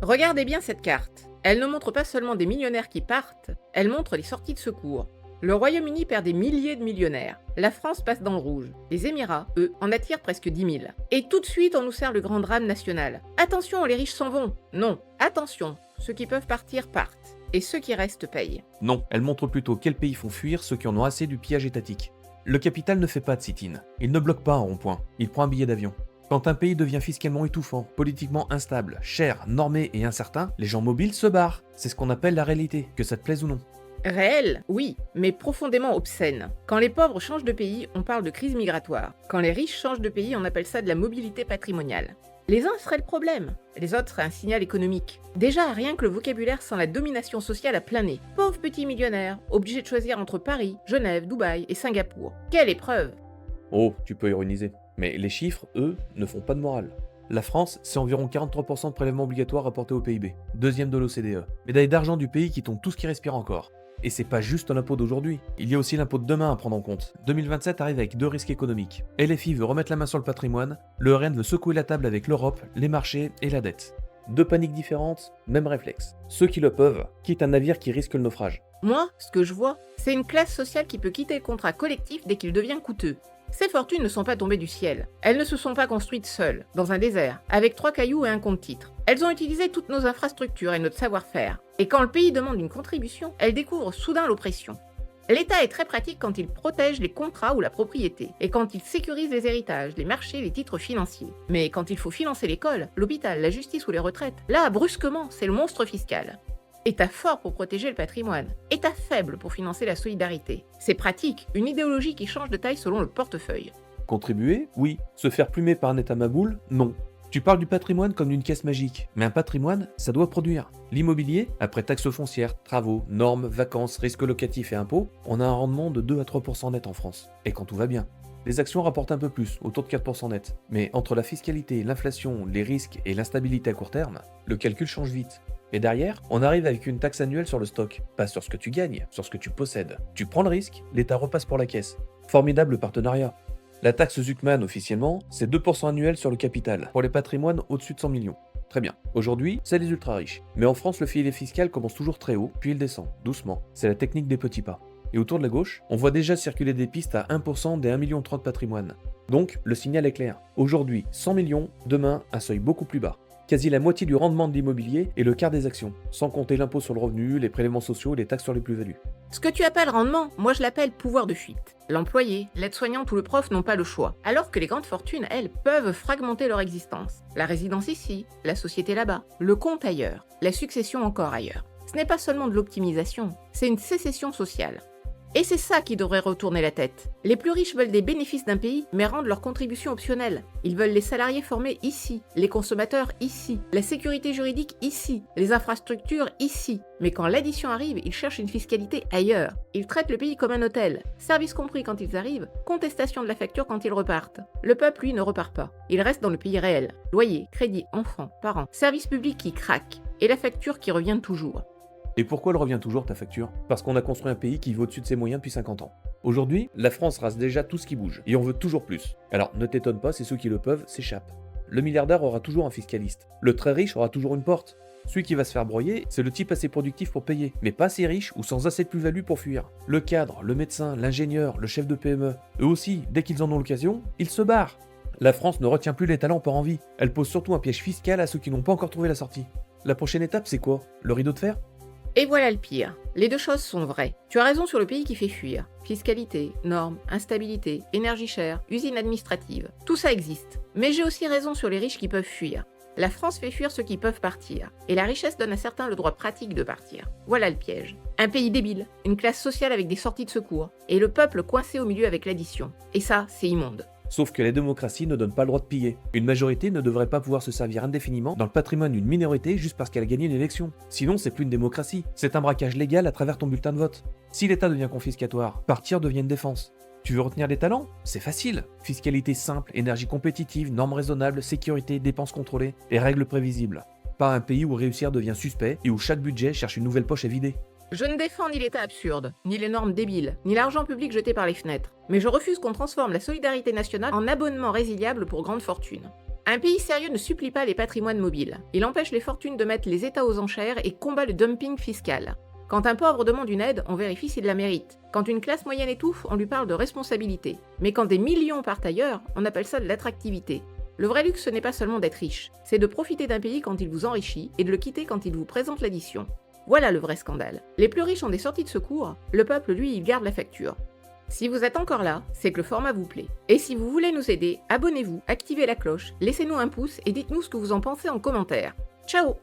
Regardez bien cette carte. Elle ne montre pas seulement des millionnaires qui partent, elle montre les sorties de secours. Le Royaume-Uni perd des milliers de millionnaires. La France passe dans le rouge. Les Émirats, eux, en attirent presque 10 000. Et tout de suite, on nous sert le grand drame national. Attention, les riches s'en vont. Non, attention, ceux qui peuvent partir partent. Et ceux qui restent payent. Non, elle montre plutôt quels pays font fuir ceux qui en ont assez du pillage étatique. Le capital ne fait pas de sit-in. Il ne bloque pas un rond-point. Il prend un billet d'avion. Quand un pays devient fiscalement étouffant, politiquement instable, cher, normé et incertain, les gens mobiles se barrent. C'est ce qu'on appelle la réalité, que ça te plaise ou non. Réel, oui, mais profondément obscène. Quand les pauvres changent de pays, on parle de crise migratoire. Quand les riches changent de pays, on appelle ça de la mobilité patrimoniale. Les uns seraient le problème, les autres seraient un signal économique. Déjà, rien que le vocabulaire sent la domination sociale à plein nez. Pauvres petits millionnaires, obligés de choisir entre Paris, Genève, Dubaï et Singapour. Quelle épreuve! Oh, tu peux ironiser. Mais les chiffres, eux, ne font pas de morale. La France, c'est environ 43% de prélèvements obligatoires rapportés au PIB, deuxième de l'OCDE. Médaille d'argent du pays qui tombe tout ce qui respire encore. Et c'est pas juste l'impôt d'aujourd'hui, il y a aussi l'impôt de demain à prendre en compte. 2027 arrive avec deux risques économiques. LFI veut remettre la main sur le patrimoine, le RN veut secouer la table avec l'Europe, les marchés et la dette. Deux paniques différentes, même réflexe. Ceux qui le peuvent quittent un navire qui risque le naufrage. Moi, ce que je vois, c'est une classe sociale qui peut quitter le contrat collectif dès qu'il devient coûteux. Ces fortunes ne sont pas tombées du ciel. Elles ne se sont pas construites seules, dans un désert, avec 3 cailloux et un compte-titres. Elles ont utilisé toutes nos infrastructures et notre savoir-faire. Et quand le pays demande une contribution, elles découvrent soudain l'oppression. L'État est très pratique quand il protège les contrats ou la propriété, et quand il sécurise les héritages, les marchés, les titres financiers. Mais quand il faut financer l'école, l'hôpital, la justice ou les retraites, là, brusquement, c'est le monstre fiscal. État fort pour protéger le patrimoine, État faible pour financer la solidarité. C'est pratique, une idéologie qui change de taille selon le portefeuille. Contribuer, oui. Se faire plumer par un état maboule, non. Tu parles du patrimoine comme d'une caisse magique, mais un patrimoine, ça doit produire. L'immobilier, après taxes foncières, travaux, normes, vacances, risques locatifs et impôts, on a un rendement de 2 à 3% net en France. Et quand tout va bien. Les actions rapportent un peu plus, autour de 4% net. Mais entre la fiscalité, l'inflation, les risques et l'instabilité à court terme, le calcul change vite. Et derrière, on arrive avec une taxe annuelle sur le stock. Pas sur ce que tu gagnes, sur ce que tu possèdes. Tu prends le risque, l'État repasse pour la caisse. Formidable partenariat. La taxe Zuckman, officiellement, c'est 2% annuel sur le capital, pour les patrimoines au-dessus de 100 millions. Très bien. Aujourd'hui, c'est les ultra riches. Mais en France, le filet fiscal commence toujours très haut, puis il descend, doucement. C'est la technique des petits pas. Et autour de la gauche, on voit déjà circuler des pistes à 1% des 1,3 million de patrimoine. Donc, le signal est clair. Aujourd'hui, 100 millions, demain, un seuil beaucoup plus bas. Quasi la moitié du rendement de l'immobilier et le quart des actions, sans compter l'impôt sur le revenu, les prélèvements sociaux et les taxes sur les plus-values. Ce que tu appelles rendement, moi je l'appelle pouvoir de fuite. L'employé, l'aide-soignante ou le prof n'ont pas le choix, alors que les grandes fortunes, elles, peuvent fragmenter leur existence. La résidence ici, la société là-bas, le compte ailleurs, la succession encore ailleurs. Ce n'est pas seulement de l'optimisation, c'est une sécession sociale. Et c'est ça qui devrait retourner la tête. Les plus riches veulent des bénéfices d'un pays, mais rendent leurs contributions optionnelles. Ils veulent les salariés formés ici, les consommateurs ici, la sécurité juridique ici, les infrastructures ici. Mais quand l'addition arrive, ils cherchent une fiscalité ailleurs. Ils traitent le pays comme un hôtel. Service compris quand ils arrivent, contestation de la facture quand ils repartent. Le peuple, lui, ne repart pas. Il reste dans le pays réel. Loyer, crédit, enfants, parents, service public qui craque. Et la facture qui revient toujours. Et pourquoi elle revient toujours ta facture? Parce qu'on a construit un pays qui vit au-dessus de ses moyens depuis 50 ans. Aujourd'hui, la France rase déjà tout ce qui bouge, et on veut toujours plus. Alors ne t'étonne pas si ceux qui le peuvent s'échappent. Le milliardaire aura toujours un fiscaliste. Le très riche aura toujours une porte. Celui qui va se faire broyer, c'est le type assez productif pour payer, mais pas assez riche ou sans assez de plus-value pour fuir. Le cadre, le médecin, l'ingénieur, le chef de PME, eux aussi, dès qu'ils en ont l'occasion, ils se barrent. La France ne retient plus les talents par envie. Elle pose surtout un piège fiscal à ceux qui n'ont pas encore trouvé la sortie. La prochaine étape, c'est quoi? Le rideau de fer? Et voilà le pire. Les deux choses sont vraies. Tu as raison sur le pays qui fait fuir. Fiscalité, normes, instabilité, énergie chère, usine administrative. Tout ça existe. Mais j'ai aussi raison sur les riches qui peuvent fuir. La France fait fuir ceux qui peuvent partir. Et la richesse donne à certains le droit pratique de partir. Voilà le piège. Un pays débile, une classe sociale avec des sorties de secours, et le peuple coincé au milieu avec l'addition. Et ça, c'est immonde. Sauf que les démocraties ne donnent pas le droit de piller. Une majorité ne devrait pas pouvoir se servir indéfiniment dans le patrimoine d'une minorité juste parce qu'elle a gagné une élection. Sinon, c'est plus une démocratie. C'est un braquage légal à travers ton bulletin de vote. Si l'État devient confiscatoire, partir devient une défense. Tu veux retenir des talents? C'est facile. Fiscalité simple, énergie compétitive, normes raisonnables, sécurité, dépenses contrôlées et règles prévisibles. Pas un pays où réussir devient suspect et où chaque budget cherche une nouvelle poche à vider. Je ne défends ni l'État absurde, ni les normes débiles, ni l'argent public jeté par les fenêtres. Mais je refuse qu'on transforme la solidarité nationale en abonnement résiliable pour grande fortune. Un pays sérieux ne supplie pas les patrimoines mobiles. Il empêche les fortunes de mettre les États aux enchères et combat le dumping fiscal. Quand un pauvre demande une aide, on vérifie s'il la mérite. Quand une classe moyenne étouffe, on lui parle de responsabilité. Mais quand des millions partent ailleurs, on appelle ça de l'attractivité. Le vrai luxe, ce n'est pas seulement d'être riche, c'est de profiter d'un pays quand il vous enrichit et de le quitter quand il vous présente l'addition. Voilà le vrai scandale. Les plus riches ont des sorties de secours, le peuple, lui, il garde la facture. Si vous êtes encore là, c'est que le format vous plaît. Et si vous voulez nous aider, abonnez-vous, activez la cloche, laissez-nous un pouce et dites-nous ce que vous en pensez en commentaire. Ciao!